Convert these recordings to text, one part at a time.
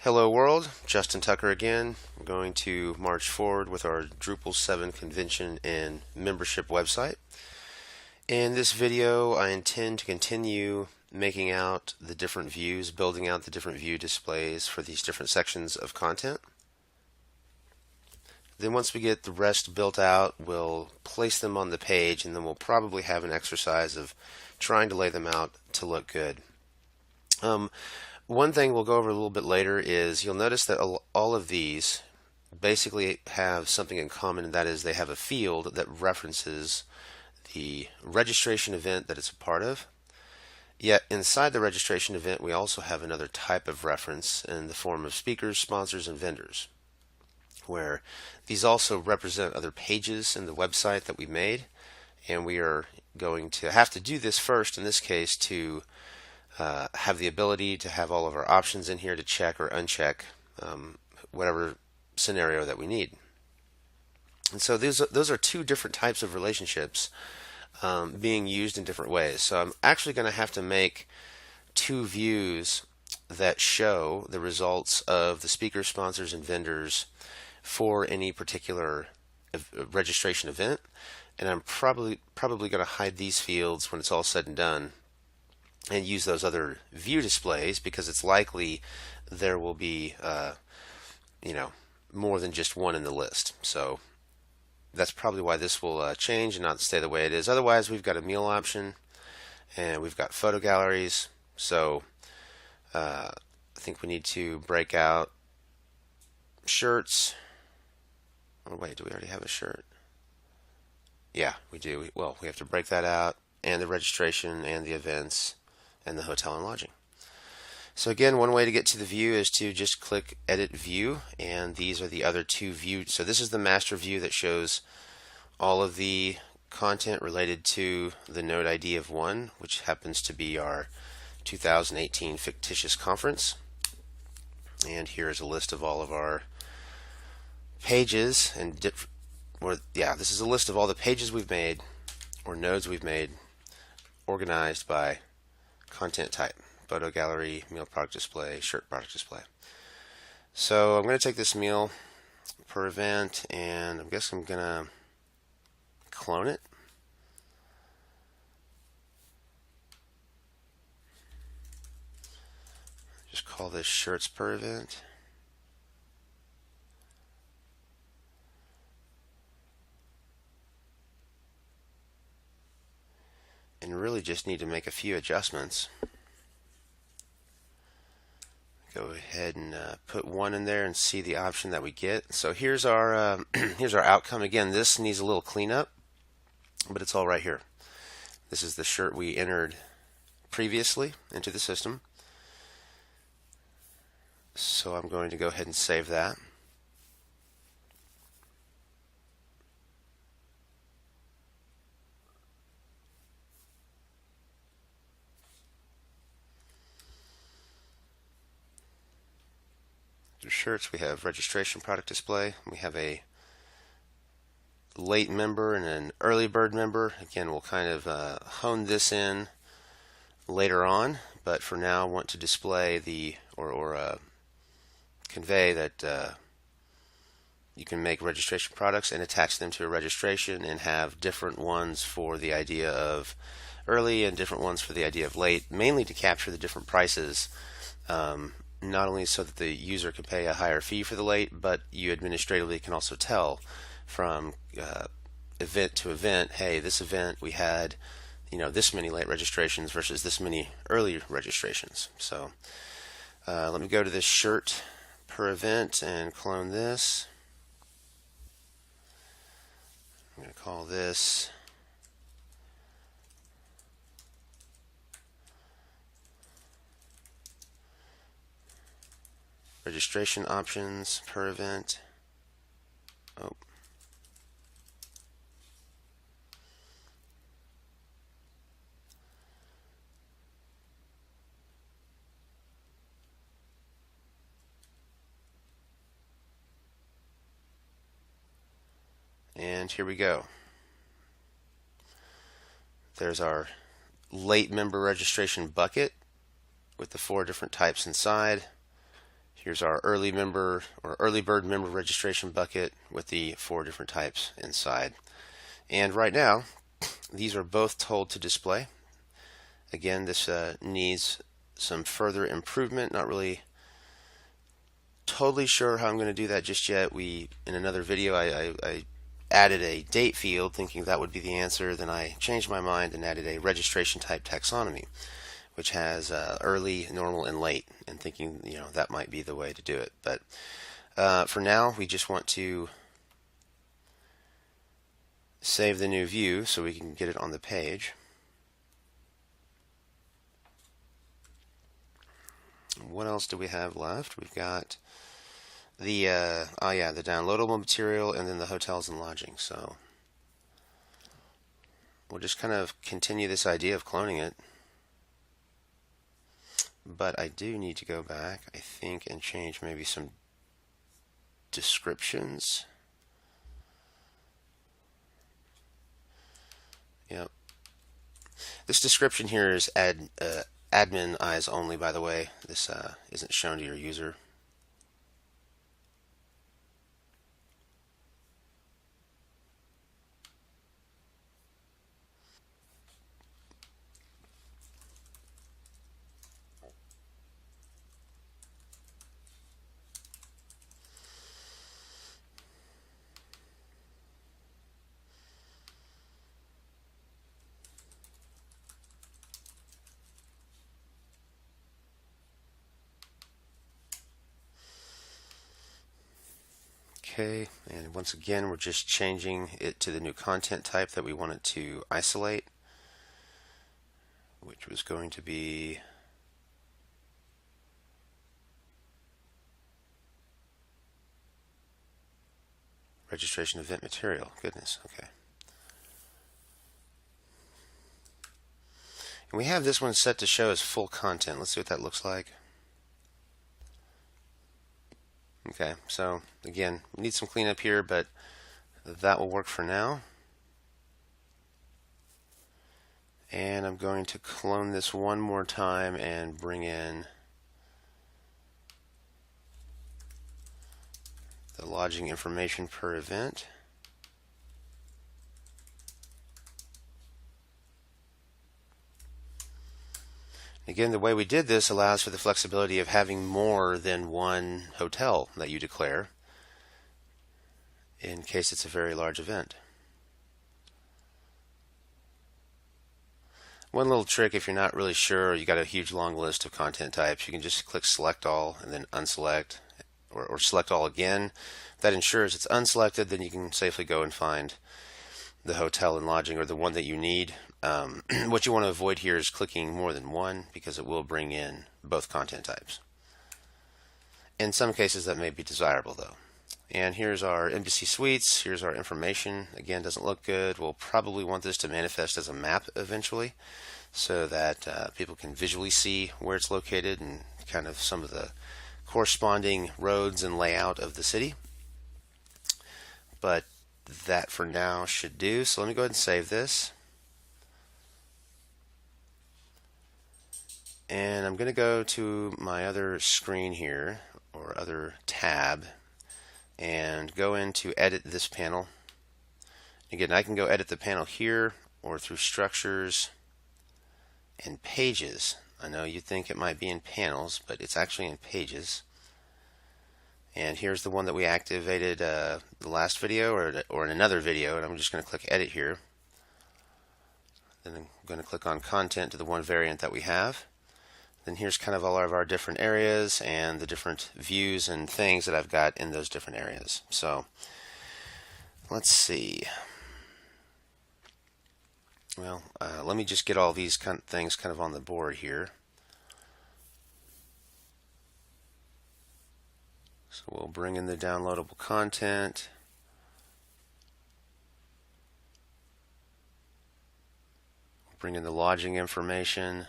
Hello world, Justin Tucker again. I'm going to march forward with our Drupal 7 convention and membership website. In this video, I intend to continue making out the different views, building out the different view displays for these different sections of content. Then once we get the rest built out, we'll place them on the page, and then we'll probably have an exercise of trying to lay them out to look good. One thing we'll go over a little bit later is you'll notice that all of these basically have something in common, and that is they have a field that references the registration event that it's a part of. Yet inside the registration event, we also have another type of reference in the form of speakers, sponsors, and vendors, where these also represent other pages in the website that we made, and we are going to have to do this first in this case to have the ability to have all of our options in here to check or uncheck whatever scenario that we need. And so those are two different types of relationships being used in different ways. So I'm actually going to have to make two views that show the results of the speakers, sponsors, and vendors for any particular registration event. And I'm probably going to hide these fields when it's all said and done, and use those other view displays because it's likely there will be more than just one in the list. So that's probably why this will change and not stay the way it is. Otherwise, we've got a meal option and we've got photo galleries. So I think we need to break out shirts. Oh wait, do we already have a shirt? Yeah, we do. Well, we have to break that out, and the registration and the events and the hotel and lodging. So again, one way to get to the view is to just click Edit View, and these are the other two views. So this is the master view that shows all of the content related to the node ID of 1, which happens to be our 2018 fictitious conference. And here's a list of all of our pages, and this is a list of all the pages we've made or nodes we've made, organized by content type: photo gallery, meal product display, shirt product display. So I'm going to take this meal per event, and I guess I'm going to clone it. Just call this shirts per event. And really just need to make a few adjustments. Go ahead and put 1 in there and see the option that we get. So here's our here's our outcome. Again, this needs a little cleanup, but it's all right here. This is the shirt we entered previously into the system. So I'm going to go ahead and save that. Shirts, we have registration product display. We have a late member and an early bird member. Again, we'll kind of hone this in later on, but for now I want to display or convey that you can make registration products and attach them to a registration and have different ones for the idea of early and different ones for the idea of late, mainly to capture the different prices, not only so that the user can pay a higher fee for the late, but you administratively can also tell from event to event, hey, this event we had this many late registrations versus this many early registrations. So let me go to this shirt per event and clone this. I'm going to call this registration options per event. Oh. And here we go. There's our late member registration bucket with the 4 different types inside. Here's our early member or early bird member registration bucket with the 4 different types inside. And right now, these are both told to display. Again, this needs some further improvement. Not really totally sure how I'm going to do that just yet. In another video, I added a date field thinking that would be the answer. Then I changed my mind and added a registration type taxonomy, which has early, normal, and late, and thinking that might be the way to do it. But for now, we just want to save the new view so we can get it on the page. What else do we have left? We've got the the downloadable material, and then the hotels and lodging. So we'll just kind of continue this idea of cloning it. But I do need to go back, I think, and change maybe some descriptions. Yep. This description here is admin eyes only, by the way. This isn't shown to your user. Okay, and once again, we're just changing it to the new content type that we wanted to isolate, which was going to be registration event material. Goodness, okay. And we have this one set to show as full content. Let's see what that looks like. Okay, so again, we need some cleanup here, but that will work for now. And I'm going to clone this one more time and bring in the lodging information per event. Again, the way we did this allows for the flexibility of having more than one hotel that you declare in case it's a very large event. One little trick, if you're not really sure or you got a huge long list of content types, you can just click select all and then unselect or select all again. That ensures it's unselected, then you can safely go and find the hotel and lodging or the one that you need. What you want to avoid here is clicking more than one because it will bring in both content types. In some cases that may be desirable though. And here's our Embassy Suites. Here's our information. Again, doesn't look good. We'll probably want this to manifest as a map eventually so that people can visually see where it's located and kind of some of the corresponding roads and layout of the city. But that for now should do. So let me go ahead and save this. And I'm going to go to my other screen here, or other tab, and go into edit this panel. Again, I can go edit the panel here or through structures and pages. I know you think it might be in panels, but it's actually in pages. And here's the one that we activated the last video or in another video, and I'm just going to click edit here. Then I'm going to click on content to the one variant that we have. Then here's kind of all of our different areas and the different views and things that I've got in those different areas. So let's see. Well, let me just get all these things kind of on the board here. So we'll bring in the downloadable content. We'll bring in the lodging information.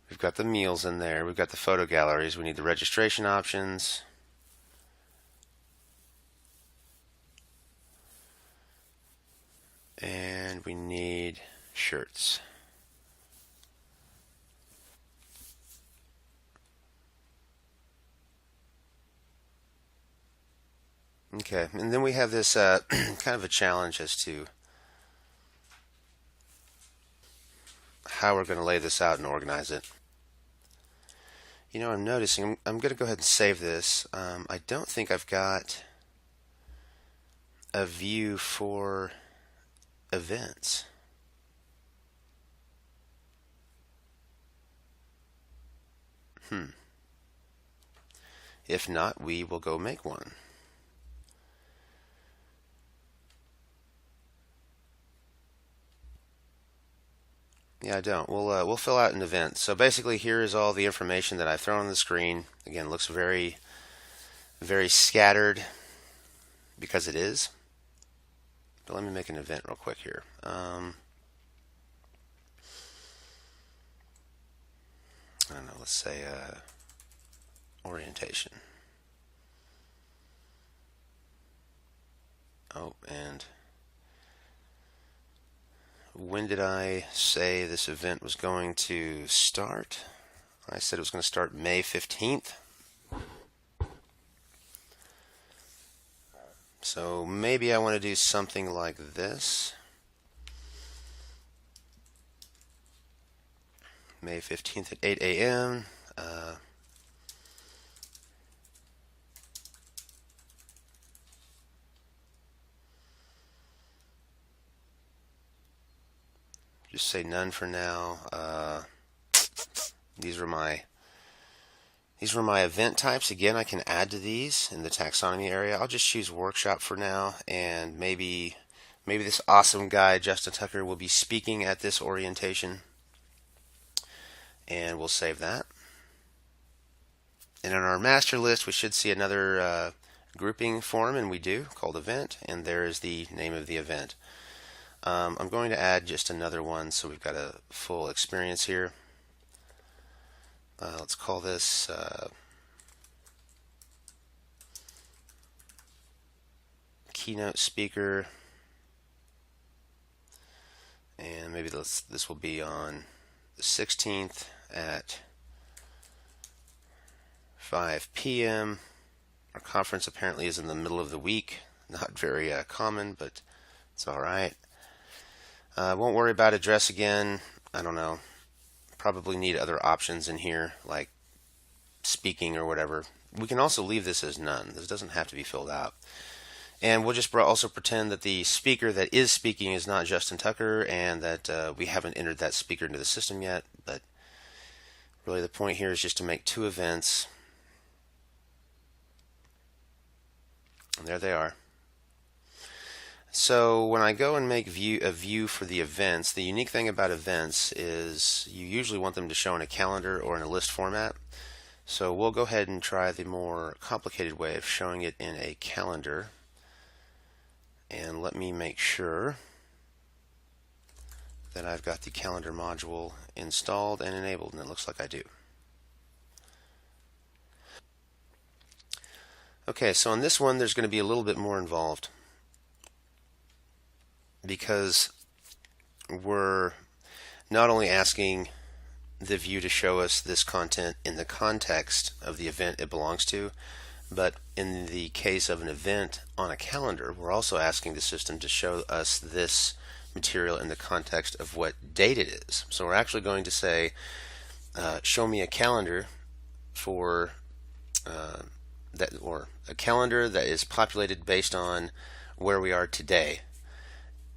We've got the meals in there. We've got the photo galleries. We need the registration options. And we need shirts. Okay, and then we have this kind of a challenge as to how we're going to lay this out and organize it. I'm noticing, I'm going to go ahead and save this. I don't think I've got a view for events. If not, we will go make one. Yeah, I don't. We'll fill out an event. So basically, here is all the information that I've thrown on the screen. Again, it looks very, very scattered because it is. But let me make an event real quick here. I don't know. Let's say orientation. Oh, and when did I say this event was going to start? I said it was going to start May 15th. So maybe I want to do something like this. May 15th at 8 a.m. Just say none for now. These were my event types. Again, I can add to these in the taxonomy area. I'll just choose workshop for now, and maybe this awesome guy Justin Tucker will be speaking at this orientation, and we'll save that. And on our master list, we should see another grouping form, and we do, called event, and there is the name of the event. I'm going to add just another one so we've got a full experience here. Let's call this keynote speaker, and maybe this will be on the 16th at 5 p.m. Our conference apparently is in the middle of the week. Not very common, but it's all right. Won't worry about address again. I don't know. Probably need other options in here, like speaking or whatever. We can also leave this as none. This doesn't have to be filled out. And we'll just also pretend that the speaker that is speaking is not Justin Tucker, and that we haven't entered that speaker into the system yet. But really the point here is just to make two events. And there they are. So when I go and make a view for the events, the unique thing about events is you usually want them to show in a calendar or in a list format. So we'll go ahead and try the more complicated way of showing it in a calendar. And let me make sure that I've got the calendar module installed and enabled, and it looks like I do. Okay, so on this one there's going to be a little bit more involved, because we're not only asking the view to show us this content in the context of the event it belongs to, but in the case of an event on a calendar, we're also asking the system to show us this material in the context of what date it is. So we're actually going to say, show me a calendar for that, or a calendar that is populated based on where we are today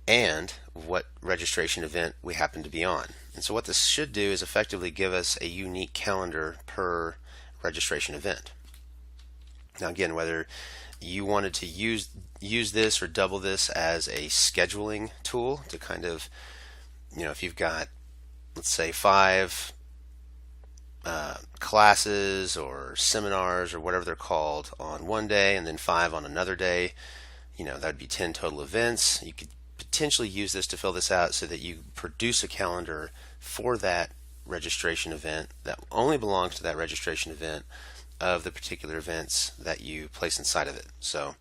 and what registration event we happen to be on. And so what this should do is effectively give us a unique calendar per registration event. Now again, whether you wanted to use this or double this as a scheduling tool to kind of, if you've got, let's say, 5 classes or seminars or whatever they're called on one day and then 5 on another day, that'd be 10 total events. You could potentially use this to fill this out so that you produce a calendar for that registration event that only belongs to that registration event of the particular events that you place inside of it. So,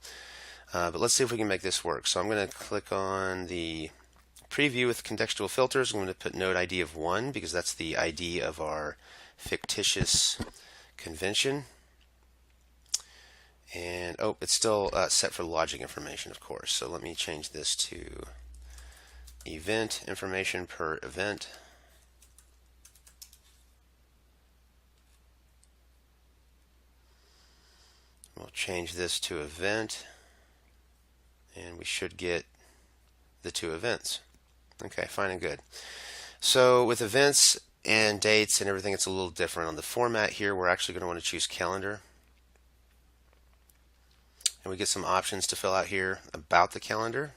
but let's see if we can make this work. So I'm going to click on the preview with contextual filters. I'm going to put node ID of 1 because that's the ID of our fictitious convention. And oh, it's still set for logic information, of course. So let me change this to event information per event. We'll change this to event, and we should get the two events. Okay, fine and good. So with events and dates and everything, it's a little different. On the format here, we're actually going to want to choose calendar. And we get some options to fill out here about the calendar.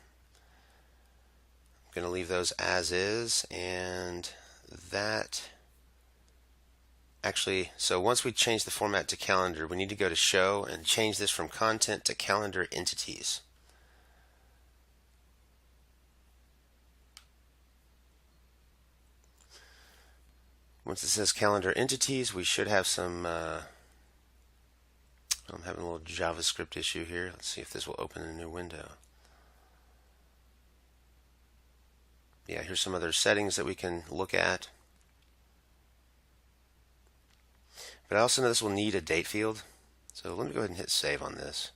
I'm going to leave those as is, and that actually, so once we change the format to calendar, we need to go to show and change this from content to calendar entities. Once it says calendar entities, we should have some, I'm having a little JavaScript issue here. Let's see if this will open a new window. Yeah, here's some other settings that we can look at. But I also know this will need a date field. So let me go ahead and hit save on this.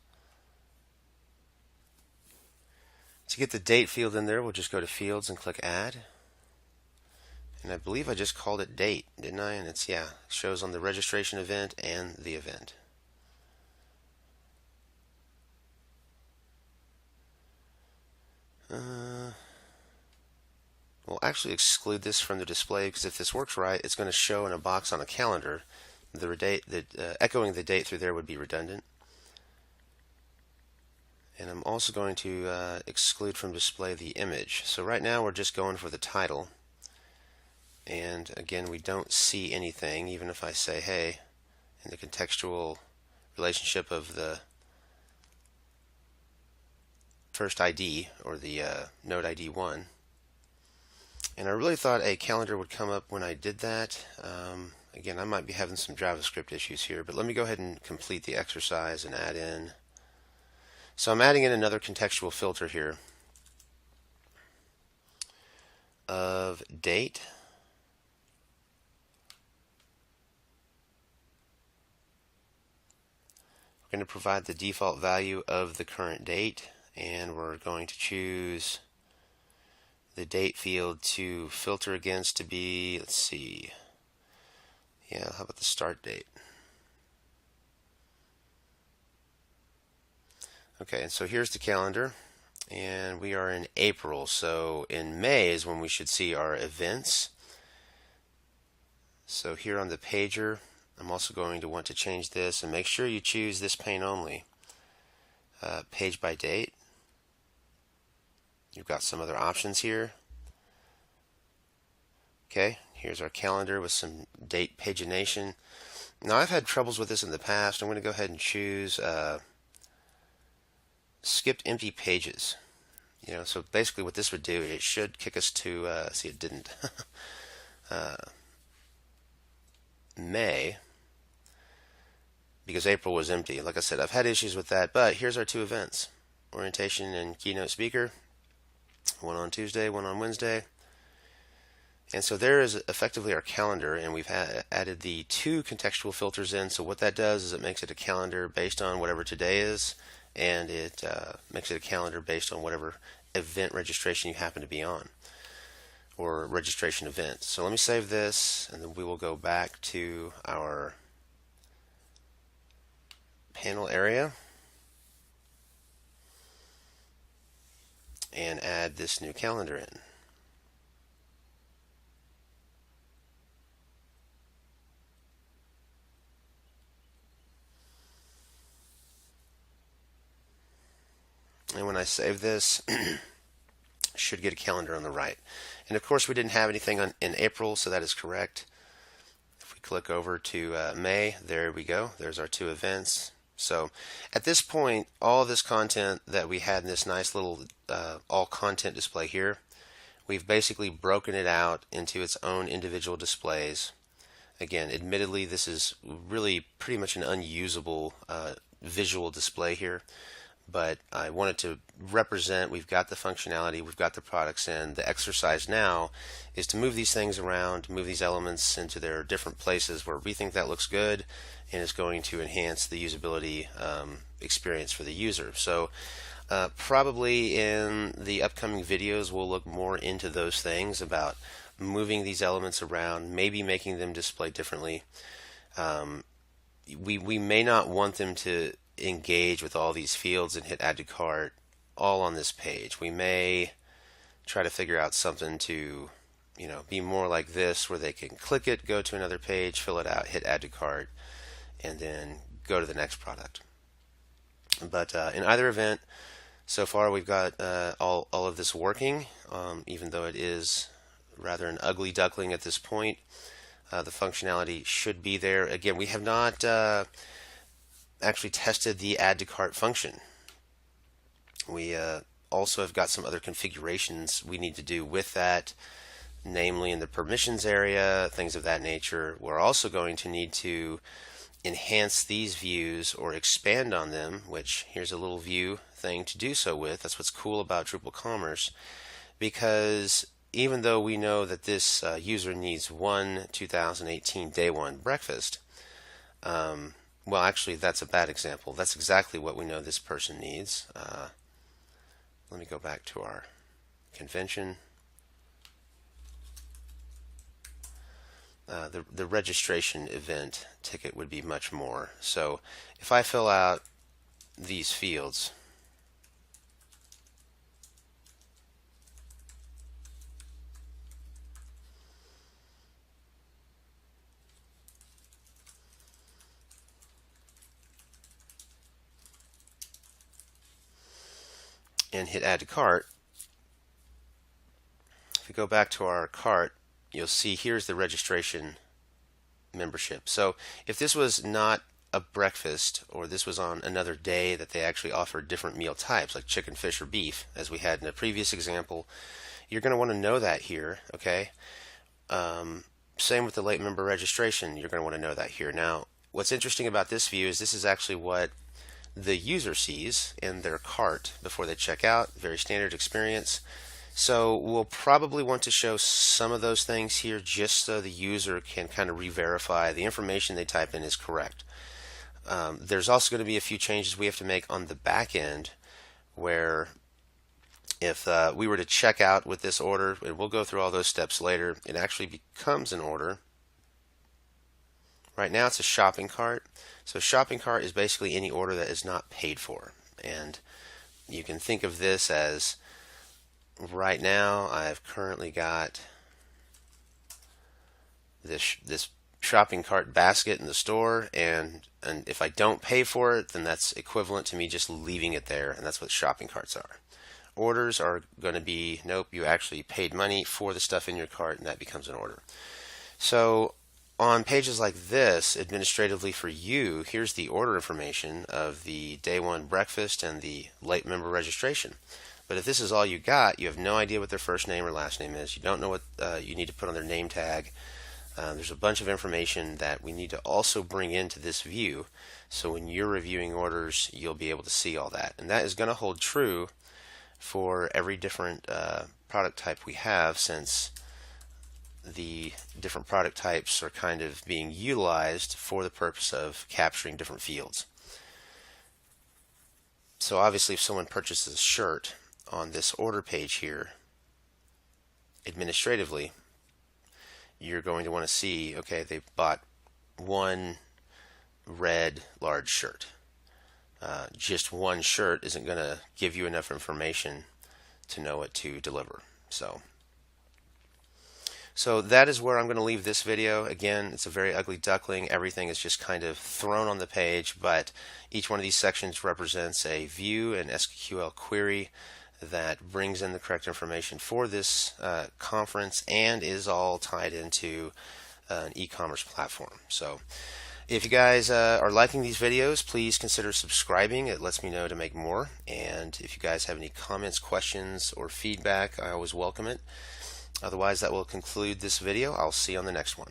To get the date field in there, we'll just go to fields and click add. And I believe I just called it date, didn't I? And it's, yeah, it shows on the registration event and the event. We'll actually exclude this from the display, because if this works right, it's going to show in a box on a calendar. Echoing the date through there would be redundant. And I'm also going to exclude from display the image. So right now we're just going for the title. And again, we don't see anything, even if I say, hey, in the contextual relationship of the first ID, or the node ID 1. And I really thought a calendar would come up when I did that. Again, I might be having some JavaScript issues here, but let me go ahead and complete the exercise and add in. So I'm adding in another contextual filter here of date. We're going to provide the default value of the current date, and we're going to choose the date field to filter against to be, let's see, yeah, how about the start date? Okay, and so here's the calendar, and we are in April, so in May is when we should see our events. So here on the pager, I'm also going to want to change this, and make sure you choose this pane only, page by date. You've got some other options here. Okay, here's our calendar with some date pagination. Now I've had troubles with this in the past. I'm going to go ahead and choose skipped empty pages. So basically what this would do, it should kick us to, see, it didn't. May, because April was empty. Like I said, I've had issues with that, but here's our two events. Orientation and keynote speaker. One on Tuesday, one on Wednesday. And so there is effectively our calendar, and we've added the two contextual filters in. So what that does is it makes it a calendar based on whatever today is, and it makes it a calendar based on whatever event registration you happen to be on, or registration event. So let me save this, and then we will go back to our panel area and add this new calendar in. And when I save this, should get a calendar on the right. And of course we didn't have anything in April, so that is correct. If we click over to May, there we go. There's our two events. So at this point, all of this content that we had in this nice little all content display here, we've basically broken it out into its own individual displays. Again, admittedly, this is really pretty much an unusable visual display here, but I wanted to represent, we've got the functionality, we've got the products in. The exercise now is to move these things around, move these elements into their different places where we think that looks good and is going to enhance the usability experience for the user. So probably in the upcoming videos we'll look more into those things about moving these elements around, maybe making them display differently. We may not want them to engage with all these fields and hit add to cart all on this page. We may try to figure out something to be more like this, where they can click it, go to another page, fill it out, hit add to cart, and then go to the next product. But in either event, so far we've got all of this working, even though it is rather an ugly duckling at this point. The functionality should be there. Again, we have not actually tested the add to cart function. We also have got some other configurations we need to do with that, namely in the permissions area, things of that nature. We're also going to need to enhance these views or expand on them, which here's a little view thing to do so with. That's what's cool about Drupal Commerce, because even though we know that this user needs 2018 day one breakfast, well, actually that's a bad example. That's exactly what we know this person needs. Let me go back to our convention. The registration event ticket would be much more. So if I fill out these fields, and hit add to cart, if we go back to our cart, you'll see here's the registration membership. So if this was not a breakfast, or this was on another day that they actually offered different meal types like chicken, fish, or beef, as we had in a previous example, you're going to want to know that here. Okay. Same with the late member registration, you're going to want to know that here. Now, what's interesting about this view is this is actually what the user sees in their cart before they check out. Very standard experience. So we'll probably want to show some of those things here just so the user can kind of re-verify the information they type in is correct. There's also going to be a few changes we have to make on the back end, where if we were to check out with this order, and we'll go through all those steps later, it actually becomes an order. Right now it's a shopping cart. So shopping cart is basically any order that is not paid for. And you can think of this as, right now I've currently got this shopping cart basket in the store, and if I don't pay for it, then that's equivalent to me just leaving it there, and that's what shopping carts are. Orders are going to be, nope, you actually paid money for the stuff in your cart, and that becomes an order. So on pages like this, administratively for you, here's the order information of the day one breakfast and the late member registration. But if this is all you got, you have no idea what their first name or last name is. You don't know what you need to put on their name tag. There's a bunch of information that we need to also bring into this view. So when you're reviewing orders, you'll be able to see all that. And that is going to hold true for every different product type we have, since the different product types are kind of being utilized for the purpose of capturing different fields. So obviously if someone purchases a shirt on this order page here, administratively, you're going to want to see, okay, they bought one red large shirt. Just one shirt isn't going to give you enough information to know what to deliver. So that is where I'm going to leave this video. Again, it's a very ugly duckling. Everything is just kind of thrown on the page, but each one of these sections represents a view and SQL query that brings in the correct information for this conference, and is all tied into an e-commerce platform. So if you guys are liking these videos, please consider subscribing. It lets me know to make more. And if you guys have any comments, questions, or feedback, I always welcome it. Otherwise, that will conclude this video. I'll see you on the next one.